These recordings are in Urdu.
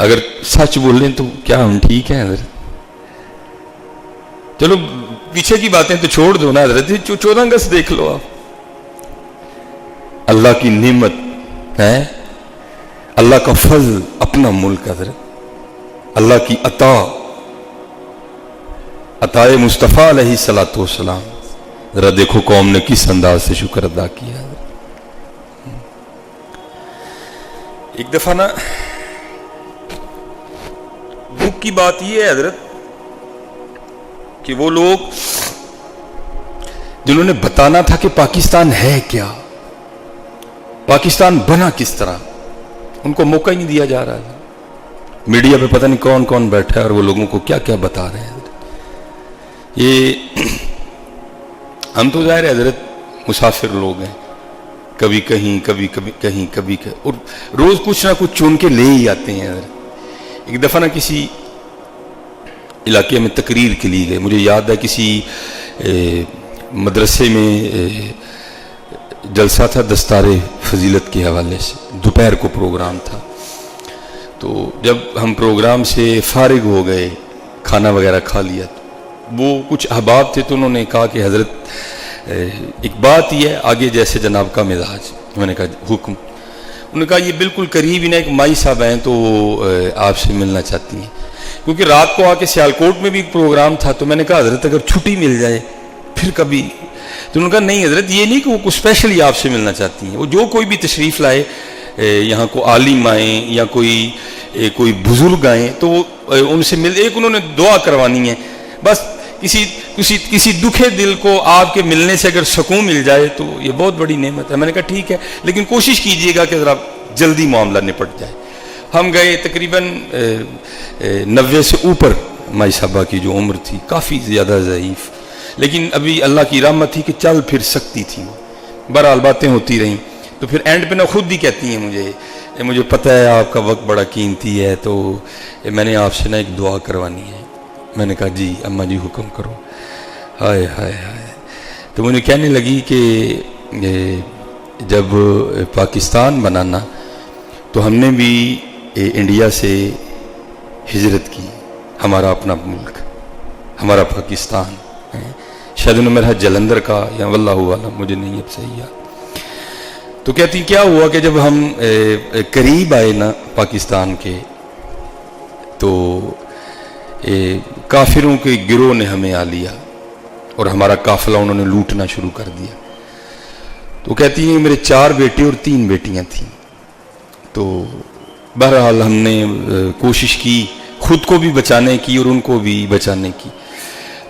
اگر سچ بولیں تو کیا ہم ٹھیک ہیں حضرت؟ چلو پیچھے کی باتیں تو چھوڑ دو نا حضرت، 14 اگست دیکھ لو آپ. اللہ کی نعمت ہے، اللہ کا فضل، اپنا ملک حضرت، اللہ کی عطا مصطفیٰ علیہ الصلوۃ والسلام. ذرا دیکھو قوم نے کس انداز سے شکر ادا کیا. ایک دفعہ نا دکھ کی بات یہ ہے حضرت کہ وہ لوگ جنہوں نے بتانا تھا کہ پاکستان ہے کیا، پاکستان بنا کس طرح، ان کو موقع ہی نہیں دیا جا رہا ہے. میڈیا پہ پتہ نہیں کون کون بیٹھا ہے اور وہ لوگوں کو کیا کیا بتا رہے ہیں. یہ ہم تو ظاہر ہے حضرت مسافر لوگ ہیں، کبھی کہیں کبھی کہیں کبھی اور روز کچھ نہ کچھ چن کے لے ہی آتے ہیں حضرت. ایک دفعہ نا کسی علاقے میں تقریر کے لیے گئے، مجھے یاد ہے کسی مدرسے میں جلسہ تھا دستار فضیلت کے حوالے سے، دوپہر کو پروگرام تھا. تو جب ہم پروگرام سے فارغ ہو گئے، کھانا وغیرہ کھا لیا، وہ کچھ احباب تھے تو انہوں نے کہا کہ حضرت ایک بات یہ ہے، آگے جیسے جناب کا مزاج. میں نے کہا حکم. انہوں نے کہا یہ بالکل قریب ہی نا ایک مائی صاحب ہیں تو آپ سے ملنا چاہتی ہیں، کیونکہ رات کو آ کے سیالکوٹ میں بھی ایک پروگرام تھا. تو میں نے کہا حضرت اگر چھٹی مل جائے پھر کبھی. تو انہوں نے کہا نہیں حضرت یہ نہیں کہ وہ کچھ اسپیشلی آپ سے ملنا چاہتی ہیں، وہ جو کوئی بھی تشریف لائے یہاں کو عالم آئیں یا کوئی بزرگ آئیں تو ان سے ایک انہوں نے دعا کروانی ہے بس. کسی دکھے دل کو آپ کے ملنے سے اگر سکون مل جائے تو یہ بہت بڑی نعمت ہے. میں نے کہا ٹھیک ہے لیکن کوشش کیجئے گا کہ ذرا جلدی معاملہ نپٹ جائے. ہم گئے، تقریباً 90 سے اوپر مائی صاحبہ کی جو عمر تھی، کافی زیادہ ضعیف، لیکن ابھی اللہ کی رحمت تھی کہ چل پھر سکتی تھی. بہرحال باتیں ہوتی رہیں تو پھر اینڈ پہ نہ خود بھی کہتی ہیں مجھے پتہ ہے آپ کا وقت بڑا قیمتی ہے تو میں نے آپ سے نہ ایک دعا کروانی ہے. میں نے کہا جی اماں جی حکم کرو. ہائے ہائے ہائے. تو مجھے کہنے لگی کہ جب پاکستان بنانا تو ہم نے بھی انڈیا سے ہجرت کی، ہمارا اپنا ملک، ہمارا پاکستان. شاید انہوں نے میرا جلندر کا یا واللہ عالم، مجھے نہیں اب صحیح یاد. تو کہتی کیا ہوا کہ جب ہم قریب آئے نا پاکستان کے تو کافروں کے گروہ نے ہمیں آ لیا اور ہمارا قافلہ انہوں نے لوٹنا شروع کر دیا. تو کہتی ہیں میرے 4 بیٹے اور 3 بیٹیاں تھیں. تو بہرحال ہم نے کوشش کی خود کو بھی بچانے کی اور ان کو بھی بچانے کی.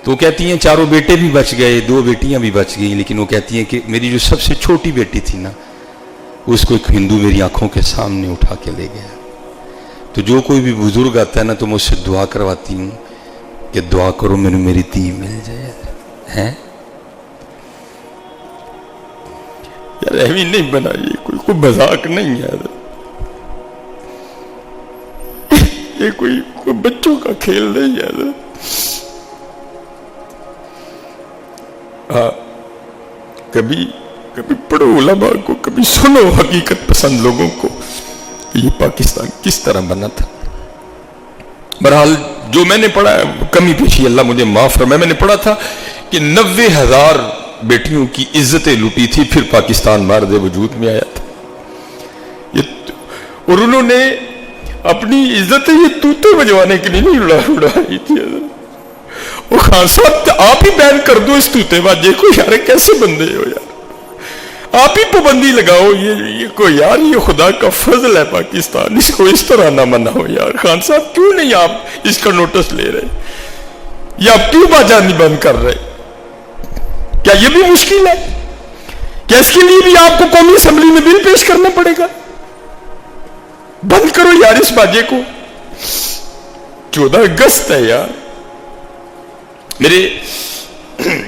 تو کہتی ہیں 4 بیٹے بھی بچ گئے، 2 بیٹیاں بھی بچ گئیں، لیکن وہ کہتی ہیں کہ میری جو سب سے چھوٹی بیٹی تھی نا اس کو ایک ہندو میری آنکھوں کے سامنے اٹھا کے لے گیا. تو جو کوئی بھی بزرگ آتا ہے نا تو میں اس سے دعا کرواتی ہوں کہ دعا کرو میری دھی مل جائے. ہیں یار ایویں نہیں بنائیے، کوئی مذاق نہیں ہے، یہ کوئی بچوں کا کھیل نہیں ہے. ہاں کبھی پڑھو علماء کو، کبھی سنو حقیقت پسند لوگوں کو یہ پاکستان کس طرح بنا تھا. بہرحال جو میں نے پڑھا ہے کمی پیشی اللہ مجھے معاف فرمائے، میں نے پڑھا تھا کہ 90,000 بیٹیوں کی عزتیں لوٹی تھی پھر پاکستان مرد وجود میں آیا تھا. اور انہوں نے اپنی عزتیں یہ طوطے بجوانے کے لیے نہیں اڑائی تھی. وہ خان صاحب آپ ہی بین کر دو اس طوطے باجے کو یار، کیسے بندے ہو یار، آپ ہی پابندی لگاؤ. یہ کوئی یار یہ خدا کا فضل ہے پاکستان، اس کو اس طرح نہ مناؤ یار. خان صاحب کیوں نہیں آپ اس کا نوٹس لے رہے، یا آپ کیوں باجانی بند کر رہے؟ کیا یہ بھی مشکل ہے؟ کیا اس کے لیے بھی آپ کو قومی اسمبلی میں بل پیش کرنا پڑے گا؟ بند کرو یار اس باجے کو. 14 اگست ہے یار.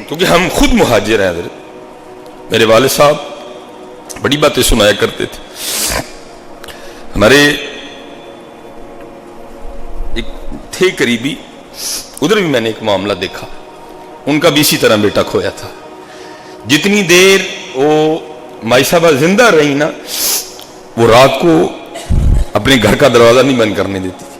کیونکہ ہم خود مہاجر ہیں حضرت، میرے والد صاحب بڑی باتیں سنایا کرتے تھے. ہمارے ایک تھے قریبی، ادھر بھی میں نے ایک معاملہ دیکھا، ان کا بھی اسی طرح بیٹا کھویا تھا. جتنی دیر وہ مائی صاحبہ زندہ رہی نا، وہ رات کو اپنے گھر کا دروازہ نہیں بند کرنے دیتی تھی.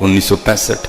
1965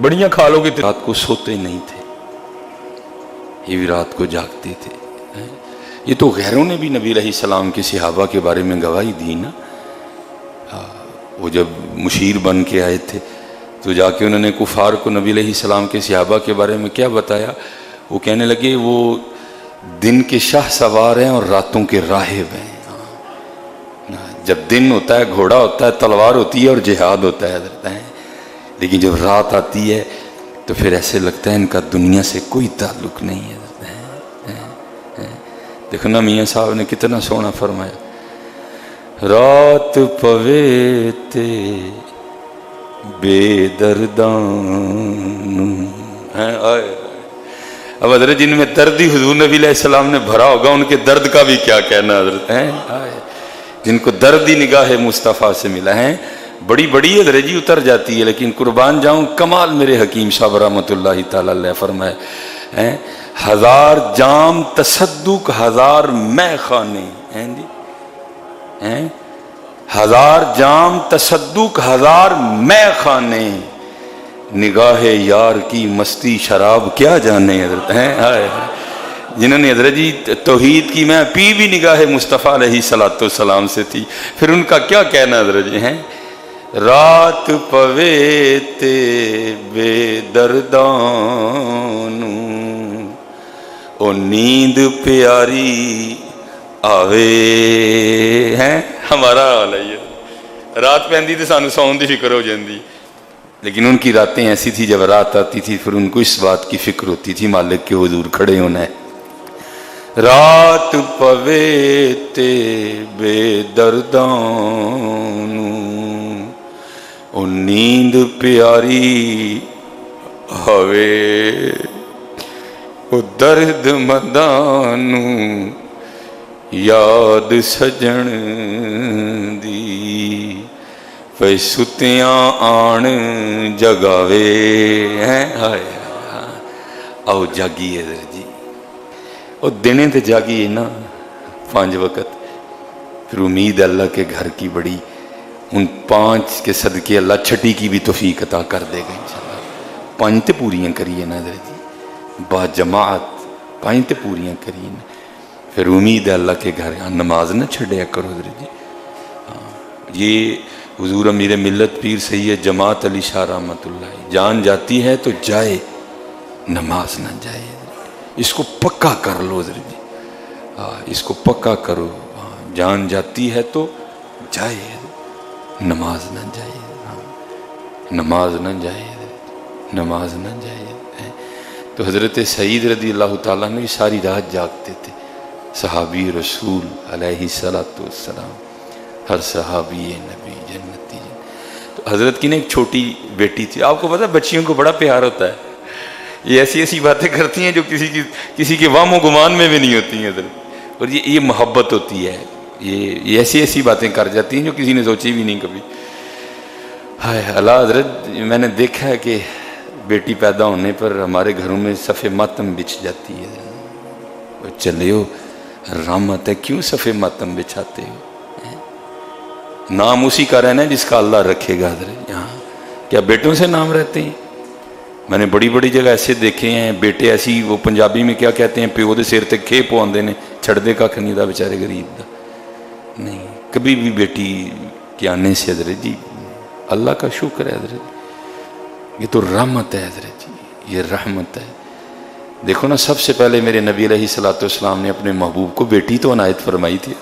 بڑیاں کھا لو گے تو رات کو سوتے نہیں تھے، یہ بھی رات کو جاگتے تھے۔ یہ تو غیروں نے بھی نبی علیہ السلام کے صحابہ کے بارے میں گواہی دی نا۔ وہ جب مشیر بن کے آئے تھے تو جا کے انہوں نے کفار کو نبی علیہ السلام کے صحابہ کے بارے میں کیا بتایا؟ وہ کہنے لگے وہ دن کے شاہ سوار ہیں اور راتوں کے راہب ہیں۔ جب دن ہوتا ہے گھوڑا ہوتا ہے، تلوار ہوتی ہے اور جہاد ہوتا ہے حضرت، لیکن جب رات آتی ہے تو پھر ایسے لگتا ہے ان کا دنیا سے کوئی تعلق نہیں ہے۔ دیکھو نا میاں صاحب نے کتنا سونا فرمایا، رات پوے تے بے دردان۔ اب حضرت جن میں دردی حضور نبی علیہ السلام نے بھرا ہوگا ان کے درد کا بھی کیا کہنا حضرت، جن کو درد ہی نگاہ مصطفیٰ سے ملا ہے، بڑی بڑی حضرت جی اتر جاتی ہے، لیکن قربان جاؤں کمال میرے حکیم صاحب رحمۃ اللہ تعالی علیہ فرمائے، ہزار جام تصدق ہزار میں خانے، ہزار جام تصدق ہزار میں خانے، نگاہ یار کی مستی شراب کیا جانے حضرت ہیں، جنہوں نے حضرت جی توحید کی میں پی بھی نگاہ مصطفیٰ علیہ السلام سے تھی، پھر ان کا کیا کہنا حضرت جی ہیں، رات پوے تے بے دردانو او نیند پیاری آوے، ہیں ہمارا حال ہے یہ، رات پہندی تو سانو سون دی فکر ہو جاندی، لیکن ان کی راتیں ایسی تھی جب رات آتی تھی پھر ان کو اس بات کی فکر ہوتی تھی مالک کے حضور کھڑے ہونا ہے۔ رات پوے تے بے دردانو او نیند پیاری ہوے، او درد مدانو یاد سجن دی پہ ستیاں آن جگاوے، ہیں آؤ جاگیے جی، اور دنے تے جاگیے نا 5 وقت، پھر امید اللہ کے گھر کی بڑی، ان 5 کے صدقے اللہ چھٹی کی بھی توفیق عطا کر دے گا انشاءاللہ۔ 5 تے پوریاں کریے نا حضرت جی، با جماعت 5 تے پوریاں کریے نا، پھر امید اللہ کے گھر نماز نہ چھڑیا کرو حضرت جی۔ یہ حضور امیر ملت پیر سید جماعت علی شاہ رحمۃ اللہ، جان جاتی ہے تو جائے نماز نہ جائے، اس کو پکا کر لو حضرت جی، اس کو پکا کرو، جان جاتی ہے تو جائے نماز نہ جائے، نماز نہ جائے، نماز نہ جائے۔ تو حضرت سعید رضی اللہ تعالیٰ نے ساری رات جاگتے تھے، صحابی رسول علیہ السلام، ہر صحابی نبی جنتی۔ تو حضرت کی نے ایک چھوٹی بیٹی تھی، آپ کو پتہ بچیوں کو بڑا پیار ہوتا ہے، یہ ایسی ایسی باتیں کرتی ہیں جو کسی کے وہم و گمان میں بھی نہیں ہوتی ہیں حضرت، اور یہ محبت ہوتی ہے، یہ ایسی ایسی باتیں کر جاتی ہیں جو کسی نے سوچی بھی نہیں کبھی۔ ہائے اللہ حضرت، میں نے دیکھا ہے کہ بیٹی پیدا ہونے پر ہمارے گھروں میں صف ماتم بچھ جاتی ہے، چلے ہو رحمت ہے، کیوں صف ماتم بچھاتے ہو؟ نام اسی کا رہنا ہے جس کا اللہ رکھے گا حضرت، یہاں کیا بیٹوں سے نام رہتے ہیں؟ میں نے بڑی بڑی جگہ ایسے دیکھے ہیں بیٹے ایسی، وہ پنجابی میں کیا کہتے ہیں، پیو دے سر تے کھے پواندے نے، چھڑ دے کا کھنی دا بیچارے غریب دا نہیں، کبھی بھی بیٹی کے آنے سے حضرت جی اللہ کا شکر ہے حضرت، یہ تو رحمت ہے حضرت جی، یہ رحمت ہے۔ دیکھو نا سب سے پہلے میرے نبی علیہ السلام نے اپنے محبوب کو بیٹی تو عنایت فرمائی تھی،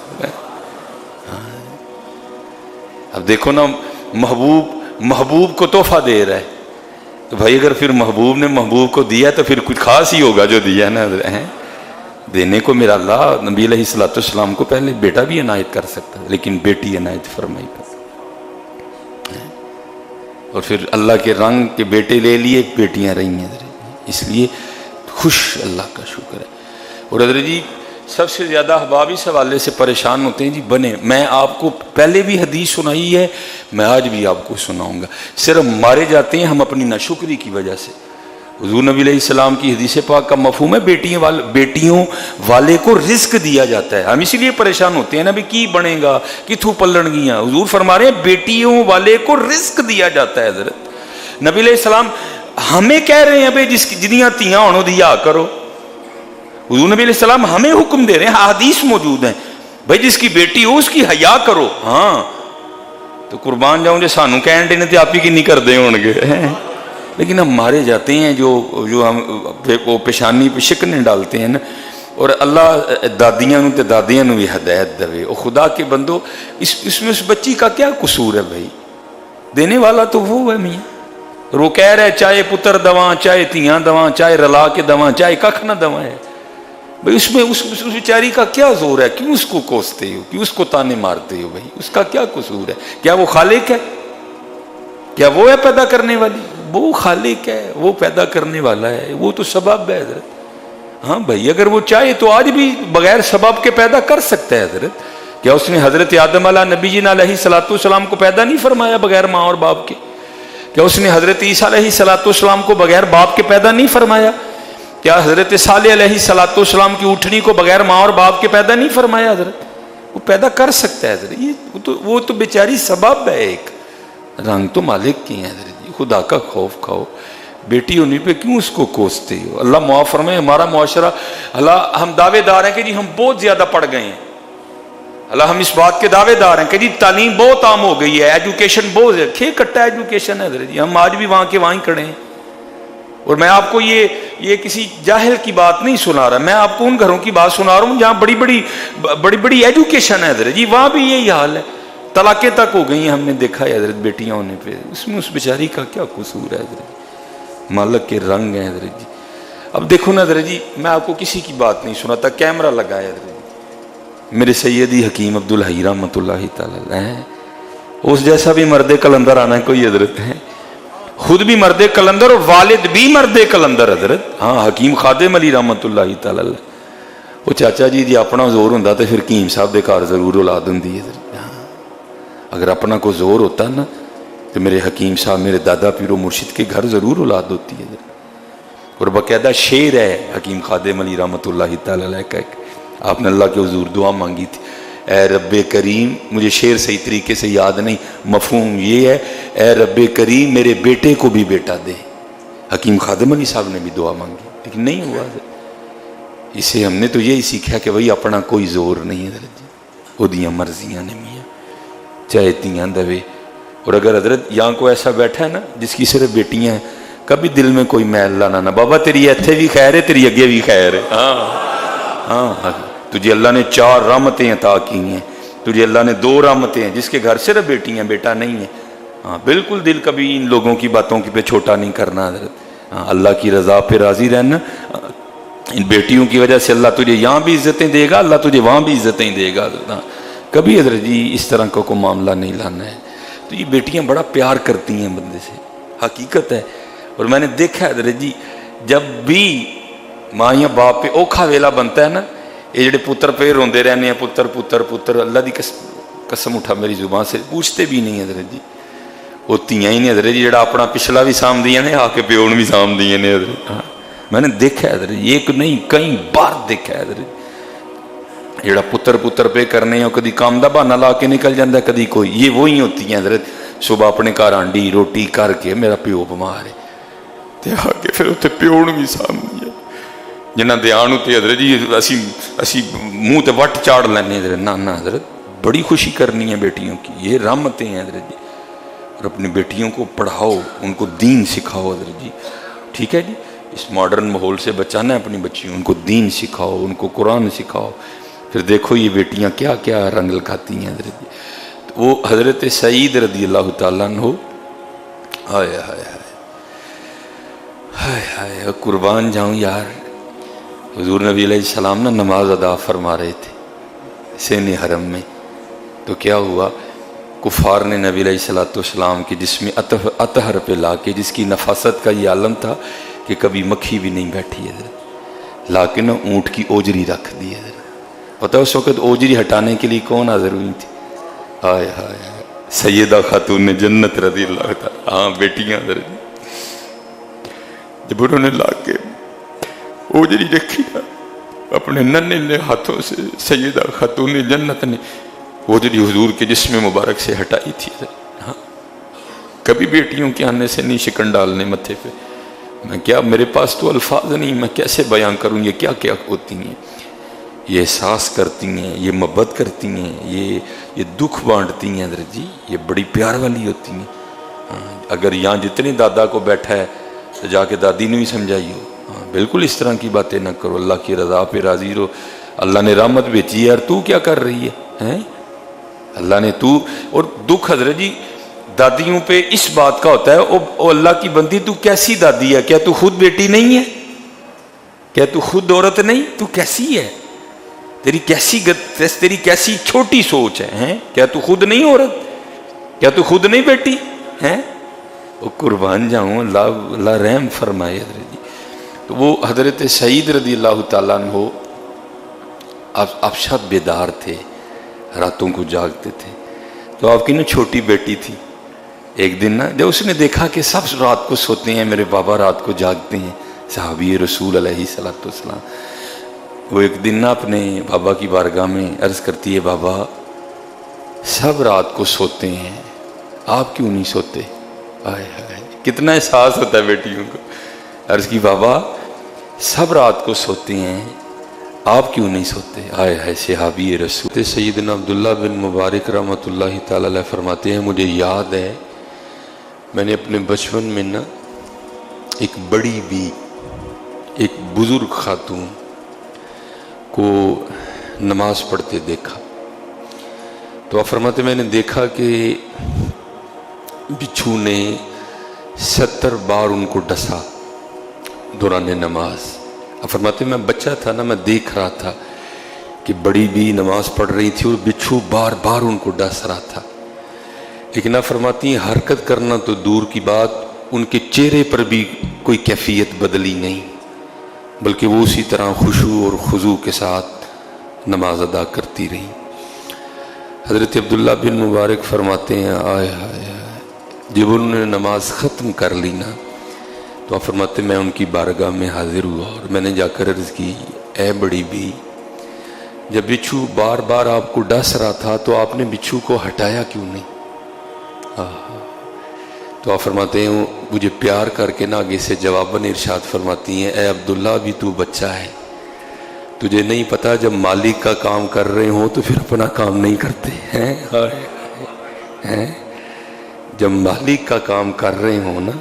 اب دیکھو نا محبوب کو تحفہ دے رہا ہے، تو بھائی اگر پھر محبوب نے محبوب کو دیا تو پھر کچھ خاص ہی ہوگا جو دیا نا دینے کو۔ میرا اللہ نبی علیہ السلام کو پہلے بیٹا بھی عنایت کر سکتا ہے، لیکن بیٹی عنایت فرمائی کر، اور پھر اللہ کے رنگ کے بیٹے لے لیے، بیٹیاں رہی ہیں حضرت، اس لیے خوش اللہ کا شکر ہے۔ اور حضرت جی سب سے زیادہ احباب اس حوالے سے پریشان ہوتے ہیں جی بنے، میں آپ کو پہلے بھی حدیث سنائی ہے، میں آج بھی آپ کو سناؤں گا، صرف مارے جاتے ہیں ہم اپنی ناشکری کی وجہ سے۔ حضور نبی علیہ السلام کی حدیث پاک کا مفہوم ہے بیٹیوں والے کو رزق دیا جاتا ہے، ہم اسی لیے پریشان ہوتے ہیں نا بھی کی بنے گا، کتھوں پلن گیاں۔ حضور فرما رہے ہیں بیٹیوں والے کو رزق دیا جاتا ہے حضرت۔ نبی علیہ السلام ہمیں کہہ رہے ہیں بھائی جس کی جنیاں تیاں ہونے دی یا کرو. حضور نبی علیہ السلام ہمیں حکم دے رہے ہیں, حدیث موجود ہیں بھائی جس کی بیٹی ہو اس کی حیا کرو. ہاں تو قربان جاؤں جو سانو کہن دے نے تے آپ ہی کی نہیں کر دے ہون گے. لیکن ہم مارے جاتے ہیں جو ہم وہ پیشانی پہ شکنیں ڈالتے ہیں نا. اور اللہ دادیاں نو تے دادیاں نو بھی ہدایت دے. او خدا کے بندو, اس میں اس بچی کا کیا قصور ہے بھائی؟ دینے والا تو وہ ہے میاں. اور وہ کہہ رہے چاہے پتر دواں, چاہے تیاں دواں, چاہے رلا کے دواں, چاہے ککھ نہ دواں ہے بھائی. اس میں اس بیچاری کا کیا زور ہے؟ کیوں اس کو کوستے ہو, کیوں اس کو تانے مارتے ہو بھائی؟ اس کا کیا قصور ہے؟ کیا وہ خالق ہے؟ کیا وہ ہے پیدا کرنے والی؟ وہ خالق ہے, وہ پیدا کرنے والا ہے, وہ تو سبب ہے حضرت. ہاں بھائی اگر وہ چاہے تو آج بھی بغیر سبب کے پیدا کر سکتا ہے حضرت. کیا اس نے حضرت آدم علیہ نبی جی علیہ السلام کو پیدا نہیں فرمایا بغیر ماں اور باپ کے؟ کیا اس نے حضرت عیسیٰ علیہ السلام کو بغیر باپ کے پیدا نہیں فرمایا؟ کیا حضرت صالح علیہ السلام کی اٹھنی کو بغیر ماں اور باپ کے پیدا نہیں فرمایا حضرت؟ وہ پیدا کر سکتا ہے حضرت. وہ تو بیچاری سبب ہے, ایک رنگ تو مالک کی ہے حضرت. خدا کا خوف کھاؤ. بیٹی ہونی پہ کیوں اس کو کوستے ہو؟ اللہ معاف فرمائے. ہمارا معاشرہ, اللہ ہم دعوے دار ہیں کہ جی ہم بہت زیادہ پڑھ گئے ہیں. اللہ ہم اس بات کے دعوے دار ہیں کہ جی تعلیم بہت عام ہو گئی ہے, ایجوکیشن بہت ہے, کھے کٹا ایجوکیشن ہے حضرت جی. ہم آج بھی وہاں کے وہاں کھڑے ہیں. اور میں آپ کو یہ کسی جاہل کی بات نہیں سنا رہا, میں آپ کو ان گھروں کی بات سنا رہا ہوں جہاں بڑی بڑی ایجوکیشن ہے حضرت جی. وہاں بھی یہی حال ہے, طلاقیں تک ہو گئی ہیں. ہم نے دیکھا ہے حضرت بیٹیاں ہونے پہ. اس میں اس بیچاری کا کیا قصور ہے حضرت؟ مالک کے رنگ ہیں حضرت جی. اب دیکھو نا حضرت جی, میں آپ کو کسی کی بات نہیں سناتا, کیمرہ لگا ہے حضرت جی. میرے سیدی حکیم عبدالحی رحمۃ اللہ تعالی علیہ, اس جیسا بھی مرد کلندر آنا کوئی حضرت ہے, خود بھی مرد کلندر اور والد بھی مرد کلندر حضرت. ہاں حکیم خادم علی رحمۃ اللہ تعالی علیہ. وہ چاچا جی اپنا زور ہوں تو پھر حکیم صاحب دے گھر ضرور اولاد ہوں حضرت. اگر اپنا کو زور ہوتا نا تو میرے حکیم صاحب, میرے دادا پیرو مرشد کے گھر ضرور اولاد ہوتی ہے. اور باقاعدہ شعر ہے حکیم خادم علی رحمۃ اللہ تعالی علیہ کا, آپ نے اللہ کے حضور دعا مانگی تھی, اے رب کریم, مجھے شعر صحیح طریقے سے یاد نہیں, مفہوم یہ ہے, اے رب کریم میرے بیٹے کو بھی بیٹا دے. حکیم خادم علی صاحب نے بھی دعا مانگی لیکن نہیں ہوا. اسے ہم نے تو یہی سیکھا کہ بھائی اپنا کوئی زور نہیں ہے حضرت جی, وہ دیاں مرضیاں نے میاں چاہے تیاں دوے. اور اگر حضرت یہاں کو ایسا بیٹھا ہے نا جس کی صرف بیٹیاں ہیں, کبھی دل میں کوئی میل لانا نہ, بابا تیری ایتھے بھی خیر ہے, تیری اگے بھی خیر ہے. ہاں تجھے اللہ نے 4 رحمتیں عطا کی ہیں, تجھے اللہ نے 2 رحمتیں ہیں. جس کے گھر صرف بیٹیاں, بیٹا نہیں ہے, ہاں بالکل دل کبھی ان لوگوں کی باتوں کی پہ چھوٹا نہیں کرنا حضرت. ہاں اللہ کی رضا پہ راضی رہنا. ان بیٹیوں کی وجہ سے اللہ تجھے یہاں بھی عزتیں دے گا, اللہ تجھے وہاں بھی عزتیں دے گا. کبھی حضرت جی اس طرح کا کوئی معاملہ نہیں لانا ہے. تو یہ بیٹیاں بڑا پیار کرتی ہیں بندے سے, حقیقت ہے. اور میں نے دیکھا ہے حضرت جی, جب بھی ماں یا باپ پہ اوکھا ویلا بنتا ہے نا, یہ جڑے پتر پہ روندے رہنے ہیں, پتر پتر پتر, اللہ دی قسم اٹھا میری زبان سے, پوچھتے بھی نہیں حضرت جی. وہ تیاں ہی نہیں حضرت جی جڑا اپنا پچھلا بھی سام دیا نے, آ کے پیون بھی سام دیے نے حضرت. میں نے دیکھا ہے حضرت, ایک نہیں کئی بار دیکھا ہے حضرت. جڑا پتر پتر پہ کرنے ہیں, کدی کام دا بہانا لا کے نکل جاتا ہے, کدی کوئی. یہ وہی ہوتی ہیں حضرت, صبح اپنے گھر آنڈی روٹی کر کے میرا پیو بمار ہے, تے آ کے پھر اتنے پیون بھی سام دیا. جنہ دھیان ہوتے حضرت جی اسی منہ تے وٹ چاڑ لینے حضرت. نہ حضرت, بڑی خوشی کرنی ہے بیٹیوں کی, یہ رحمتیں ہیں حضرت جی. اور اپنی بیٹیوں کو پڑھاؤ, ان کو دین سکھاؤ حضرت جی. ٹھیک ہے جی, اس ماڈرن ماحول سے بچانا ہے اپنی بچیوں, ان کو دین سکھاؤ, ان کو قرآن سکھاؤ. پھر دیکھو یہ بیٹیاں کیا کیا رنگ لگاتی ہیں حضرت جی. وہ حضرت سعید رضی اللہ تعالیٰ عنہ, ہائے ہائے ہائے ہائے, قربان جاؤں یار. حضور نبی علیہ السلام نا نماز ادا فرما رہے تھے سین حرم میں, تو کیا ہوا, کفار نے نبی علیہ السلام کے جسم اطہر پہ لا کے, جس کی نفاست کا یہ عالم تھا کہ کبھی مکھی بھی نہیں بیٹھی حضرت, لا کے نا اونٹ کی اوجری رکھ دی حضرت. پتہ اس وقت اوجری ہٹانے کے لیے کون حاضر ہوئی تھی؟ ہائے ہائے ہائے, سیدہ خاتون جنت رضی اللہ تعالیٰ. ہاں بیٹیاں حضرت, جب انہوں نے لا کے اوجری رکھی نا اپنے ننھے ہاتھوں سے, سیدہ خاتون جنت نے اوجری حضور کے جسم مبارک سے ہٹائی تھی. ہاں کبھی بیٹیوں کے آنے سے نہیں شکن ڈالنے متھے پہ. میں کیا، میرے پاس تو الفاظ نہیں، میں کیسے بیان کروں یہ کیا کیا ہوتی ہیں، یہ احساس کرتی ہیں، یہ محبت کرتی ہیں، یہ دکھ بانٹتی ہیں حضرت جی، یہ بڑی پیار والی ہوتی ہیں۔ اگر یہاں جتنے دادا کو بیٹھا ہے تو جا کے دادی نے بھی سمجھائی ہو، بالکل اس طرح کی باتیں نہ کرو، اللہ کی رضا پہ راضی رہو، اللہ نے رحمت بھیجی ہے، اور تو کیا کر رہی ہے، اللہ نے تو، اور دکھ حضرت جی دادیوں پہ اس بات کا ہوتا ہے، او اللہ کی بندی تو کیسی دادی ہے، کیا تو خود بیٹی نہیں ہے، کیا تو خود عورت نہیں، تو کیسی ہے، تیری کیسی چھوٹی سوچ ہے، کیا تو خود نہیں عورت، کیا تو خود نہیں بیٹی ہے، وہ قربان جاؤں، اللہ رحم فرمائے حضرت جی۔ تو وہ حضرت سعید رضی اللہ تعالیٰ عنہ آپ شب بیدار تھے، راتوں کو جاگتے تھے، تو آپ کی نا چھوٹی بیٹی تھی، ایک دن نا جب اس نے دیکھا کہ سب رات کو سوتے ہیں، میرے بابا رات کو جاگتے ہیں، صحابی رسول علیہ الصلوۃ والسلام، وہ ایک دن نا اپنے بابا کی بارگاہ میں عرض کرتی ہے، بابا سب رات کو سوتے ہیں، آپ کیوں نہیں سوتے؟ آئے ہائے، کتنا احساس ہوتا ہے بیٹیوں کو۔ عرض کی، بابا سب رات کو سوتے ہیں، آپ کیوں نہیں سوتے؟ آئے ہائے، صحابی رسول سیدنا عبداللہ بن مبارک رحمۃ اللہ تعالی علیہ فرماتے ہیں، مجھے یاد ہے میں نے اپنے بچپن میں نا ایک بڑی بھی ایک بزرگ خاتون کو نماز پڑھتے دیکھا، تو آپ فرماتے میں نے دیکھا کہ بچھو نے 70 بار ان کو ڈسا دوران نماز۔ آپ فرماتے میں بچہ تھا نا، میں دیکھ رہا تھا کہ بڑی بھی نماز پڑھ رہی تھی اور بچھو بار بار ان کو ڈس رہا تھا، لیکن آپ فرماتی ہیں حرکت کرنا تو دور کی بات، ان کے چہرے پر بھی کوئی کیفیت بدلی نہیں، بلکہ وہ اسی طرح خشوع اور خضوع کے ساتھ نماز ادا کرتی رہی۔ حضرت عبداللہ بن مبارک فرماتے ہیں، آئے ہائے، جب انہوں نے نماز ختم کر لی نا، تو آپ فرماتے میں ان کی بارگاہ میں حاضر ہوا اور میں نے جا کر عرض کی، اے بڑی بھی، جب بچھو بار بار آپ کو ڈس رہا تھا تو آپ نے بچھو کو ہٹایا کیوں نہیں؟ تو آپ فرماتے ہیں مجھے پیار کر کے نا آگے سے جواباً ارشاد فرماتی ہیں، اے عبداللہ بھی تو بچہ ہے، تجھے نہیں پتا جب مالک کا کام کر رہے ہوں تو پھر اپنا کام نہیں کرتے ہیں، جب مالک کا کام کر رہے ہوں نا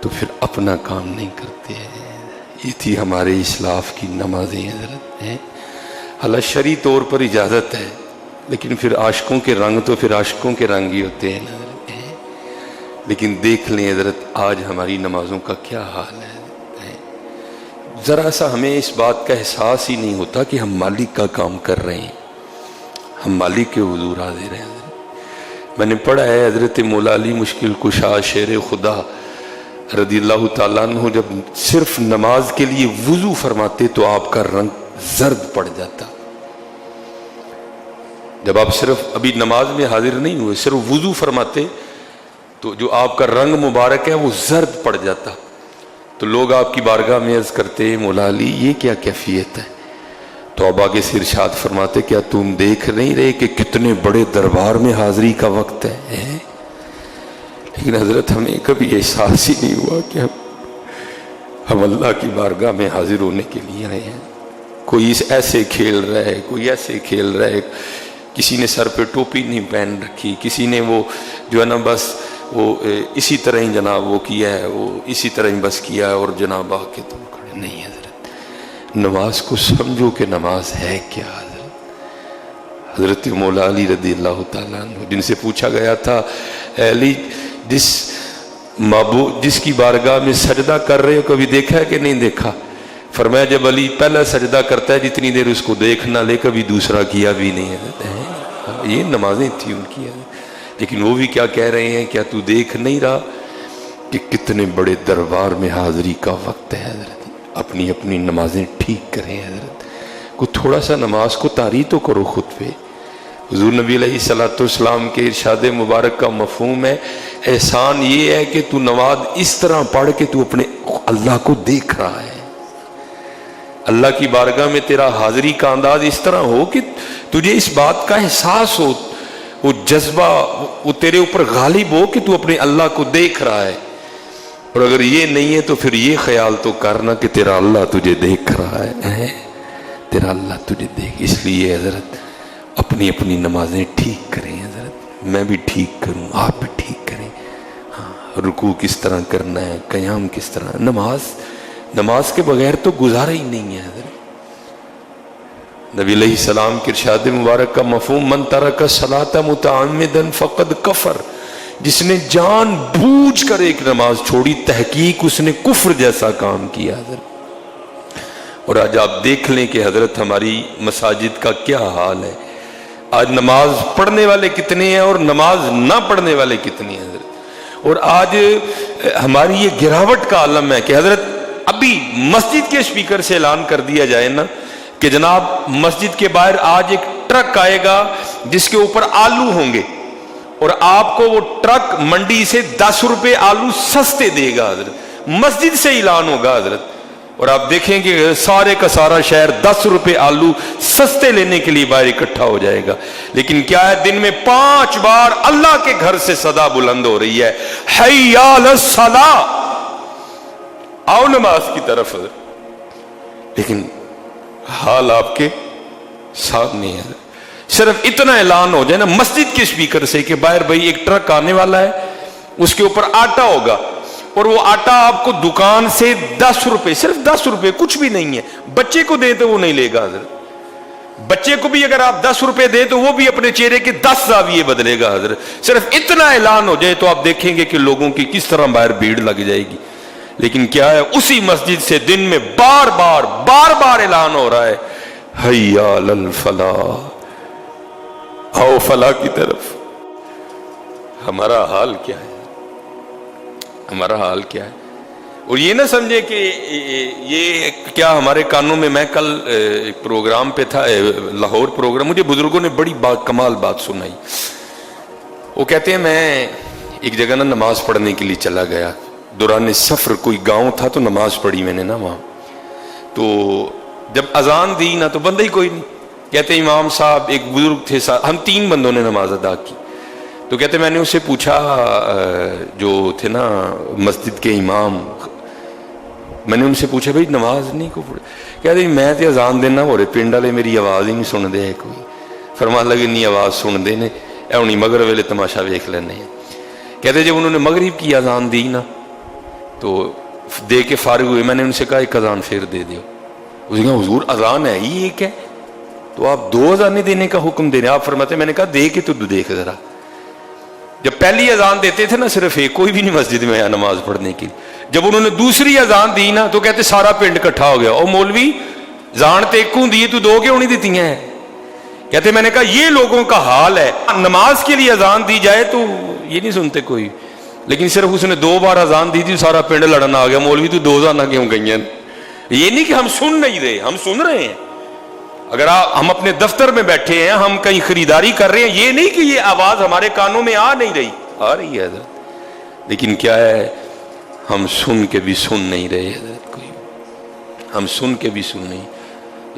تو پھر اپنا کام نہیں کرتے ہیں۔ یہ تھی ہمارے اسلاف کی نمازیں حضرت ہیں، حالانکہ شرعی طور پر اجازت ہے، لیکن پھر عاشقوں کے رنگ تو پھر عاشقوں کے رنگ ہی ہوتے ہیں نا حضرت۔ لیکن دیکھ لیں حضرت آج ہماری نمازوں کا کیا حال ہے، ذرا سا ہمیں اس بات کا احساس ہی نہیں ہوتا کہ ہم مالک کا کام کر رہے ہیں، ہم مالک کے حضور حاضر ہیں۔ میں نے پڑھا ہے حضرت مولا علی مشکل کشا شیر خدا رضی اللہ تعالیٰ عنہ جب صرف نماز کے لیے وضو فرماتے تو آپ کا رنگ زرد پڑ جاتا، جب آپ صرف ابھی نماز میں حاضر نہیں ہوئے، صرف وضو فرماتے تو جو آپ کا رنگ مبارک ہے وہ زرد پڑ جاتا، تو لوگ آپ کی بارگاہ میں عرض کرتے، مولا علی یہ کیا کیفیت ہے؟ تو اب آگے سے ارشاد فرماتے، کیا تم دیکھ نہیں رہے کہ کتنے بڑے دربار میں حاضری کا وقت ہے؟ لیکن حضرت ہمیں کبھی احساس ہی نہیں ہوا کہ ہم اللہ کی بارگاہ میں حاضر ہونے کے لیے آئے ہیں۔ کوئی ایسے کھیل رہا ہے، کوئی ایسے کھیل رہا ہے، کسی نے سر پہ ٹوپی نہیں پہن رکھی، کسی نے وہ جو ہے نا بس وہ اسی طرح ہی جناب وہ کیا ہے، وہ اسی طرح ہی بس کیا ہے، اور جناب آ کے تم کھڑے نہیں۔ حضرت نماز کو سمجھو کہ نماز ہے کیا۔ حضرت مولا علی رضی اللہ تعالیٰ عنہ جن سے پوچھا گیا تھا، اے علی جس کی بارگاہ میں سجدہ کر رہے ہو کبھی دیکھا ہے کہ نہیں دیکھا؟ فرمایا جب علی پہلا سجدہ کرتا ہے جتنی دیر اس کو دیکھ نہ لے کبھی دوسرا کیا بھی نہیں ہے۔ یہ نمازیں تھی ان کی، لیکن وہ بھی کیا کہہ رہے ہیں، کیا تو دیکھ نہیں رہا کہ کتنے بڑے دربار میں حاضری کا وقت ہے؟ حضرت اپنی اپنی نمازیں ٹھیک کریں حضرت، کو تھوڑا سا نماز کو طاری تو کرو خود پہ۔ حضور نبی علیہ الصلوۃ والسلام کے ارشاد مبارک کا مفہوم ہے، احسان یہ ہے کہ تو نماز اس طرح پڑھ کے تو اپنے اللہ کو دیکھ رہا ہے، اللہ کی بارگاہ میں تیرا حاضری کا انداز اس طرح ہو کہ تجھے اس بات کا احساس ہو، وہ جذبہ وہ تیرے اوپر غالب ہو کہ تو اپنے اللہ کو دیکھ رہا ہے۔ اور اگر یہ نہیں ہے تو پھر یہ خیال تو کرنا کہ تیرا اللہ تجھے دیکھ رہا ہے، تیرا اللہ تجھے دیکھ. اس لیے حضرت اپنی اپنی نمازیں ٹھیک کریں حضرت، میں بھی ٹھیک کروں، آپ بھی ٹھیک کریں. ہاں، رکوع کس طرح کرنا ہے، قیام کس طرح. نماز کے بغیر تو گزارا ہی نہیں ہے حضرت. نبی علیہ السلام کے ارشاد مبارک کا مفہوم من ترک الصلاۃ متعمدا فقد کفر، جس نے جان بوجھ کر ایک نماز چھوڑی تحقیق اس نے کفر جیسا کام کیا حضرت. اور آج آپ دیکھ لیں کہ حضرت ہماری مساجد کا کیا حال ہے. آج نماز پڑھنے والے کتنے ہیں اور نماز نہ پڑھنے والے کتنے ہیں حضرت. اور آج ہماری یہ گراوٹ کا عالم ہے کہ حضرت ابھی مسجد کے اسپیکر سے اعلان کر دیا جائے نا کہ جناب مسجد کے باہر آج ایک ٹرک آئے گا جس کے اوپر آلو ہوں گے اور آپ کو وہ ٹرک منڈی سے 10 روپے آلو سستے دے گا حضرت. مسجد سے اعلان ہوگا حضرت، اور آپ دیکھیں کہ سارے کا سارا شہر 10 روپے آلو سستے لینے کے لیے باہر اکٹھا ہو جائے گا. لیکن کیا ہے، دن میں 5 بار اللہ کے گھر سے صدا بلند ہو رہی ہے، حی علی الصلاۃ، آؤ نماز کی طرف. لیکن حال آپ کے سامنے ہے. صرف اتنا اعلان ہو جائے نا مسجد کے اسپیکر سے کہ باہر بھائی ایک ٹرک آنے والا ہے، اس کے اوپر آٹا ہوگا اور وہ آٹا آپ کو دکان سے 10 روپے، صرف 10 روپے، کچھ بھی نہیں ہے. بچے کو دے تو وہ نہیں لے گا حضرت. بچے کو بھی اگر آپ 10 روپے دے تو وہ بھی اپنے چہرے کے 10 زاویے بدلے گا حضرت. صرف اتنا اعلان ہو جائے تو آپ دیکھیں گے کہ لوگوں کی کس طرح باہر بھیڑ لگ جائے گی. لیکن کیا ہے، اسی مسجد سے دن میں بار بار اعلان ہو رہا ہے، حی علی الفلاح، آؤ فلاح کی طرف. ہمارا حال کیا ہے، ہمارا حال کیا ہے. اور یہ نہ سمجھے کہ یہ کیا ہمارے کانوں میں، میں کل ایک پروگرام پہ تھا، لاہور پروگرام، مجھے بزرگوں نے بڑی کمال بات سنائی. وہ کہتے ہیں میں ایک جگہ نا نماز پڑھنے کے لیے چلا گیا، دوران سفر کوئی گاؤں تھا تو نماز پڑھی میں نے نا وہاں. تو جب اذان دی نا تو بندہ ہی کوئی نہیں. کہتے امام صاحب ایک بزرگ تھے، ہم 3 بندوں نے نماز ادا کی. تو کہتے میں نے اسے پوچھا، جو تھے نا مسجد کے امام، میں نے ان سے پوچھا بھائی نماز نہیں کو پڑھ؟ کہتے میں تے اذان دینا ہو رہے، پنڈ والے میری آواز ہی نہیں سن دے ہے کوئی. فرمان لگے نہیں آواز سن دے نے، اے ہونی مغرب ویلے تماشا ویکھ لینے ہیں. کہتے جب انہوں نے مغرب کی اذان دی نا تو دے کے فارغ ہوئے، میں نے ان سے کہا ایک اذان پھر دے دیو. اس نے کہا حضور اذان ہے ہی ایک ہے تو آپ 2 اذانیں دینے کا حکم دے رہے ہیں. آپ فرماتے، میں نے کہا دے کے تو دیکھ ذرا. جب پہلی اذان دیتے تھے نا صرف ایک، کوئی بھی نہیں مسجد میں آیا نماز پڑھنے کی. جب انہوں نے دوسری اذان دی نا تو کہتے سارا پنڈ اکٹھا ہو گیا، او مولوی اذان تے ایک دی تو 2 کیوں نہیں دیتی ہیں؟ کہتے میں نے کہا یہ لوگوں کا حال ہے. نماز کے لیے اذان دی جائے تو یہ نہیں سنتے کوئی، لیکن صرف اس نے 2 بار اذان دی تھی سارا پنڈ لڑنا آ گیا، مولوی تو 2 اذاناں کیوں گئی ہیں؟ یہ نہیں کہ ہم سن نہیں رہے، ہم سن رہے ہیں. اگر ہم اپنے دفتر میں بیٹھے ہیں، ہم کہیں خریداری کر رہے ہیں، یہ نہیں کہ یہ آواز ہمارے کانوں میں آ نہیں رہی، آ رہی ہے حضرت. لیکن کیا ہے، ہم سن کے بھی سن نہیں رہے حضرت. کوئی ہم سن کے بھی سن نہیں.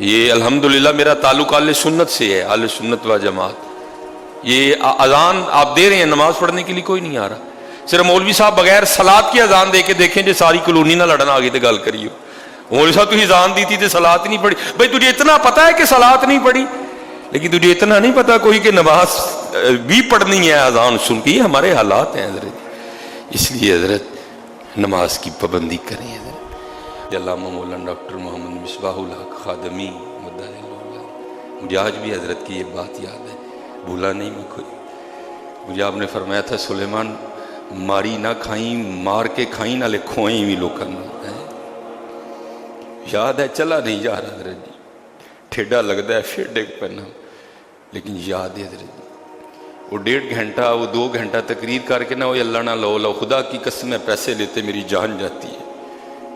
یہ الحمدللہ میرا تعلق اہل سنت سے ہے، اہل سنت و جماعت. یہ اذان آپ دے رہے ہیں، نماز پڑھنے کے لیے کوئی نہیں آ رہا. صرف مولوی صاحب بغیر صلات کی اذان دے کے دیکھیں جو ساری کلونی نہ لڑنا آگے تو گل کریو. مولوی صاحب تو اذان دی تھی تو صلات نہیں پڑھی. بھائی تجھے اتنا پتا ہے کہ صلات نہیں پڑھی، لیکن تجھے اتنا نہیں پتا کوئی کہ نماز بھی پڑھنی ہے اذان سن کے. یہ ہمارے حالات ہیں حضرت. اس لیے حضرت نماز کی پابندی کریں حضرت. علامہ مولانا ڈاکٹر محمد مصباح الحق خادمی مدعا اللہ، مجھے آج بھی حضرت کی یہ بات یاد ہے، بھولا نہیں میں کوئی. مجھے آپ نے فرمایا تھا سلیمان ماری نہ کھائیں، مار کے کھائیں نہ کھوئیں بھی لوکاں نال. یاد ہے، چلا نہیں جا رہا حضرت جی، ٹھیڈا لگتا ہے پھر ڈگ پنا، لیکن یاد ہے حضرت جی. وہ 1.5 گھنٹہ وہ 2 گھنٹہ تقریر کر کے نہ وہ اللہ نہ لو خدا کی قسم ہے پیسے لیتے میری جان جاتی ہے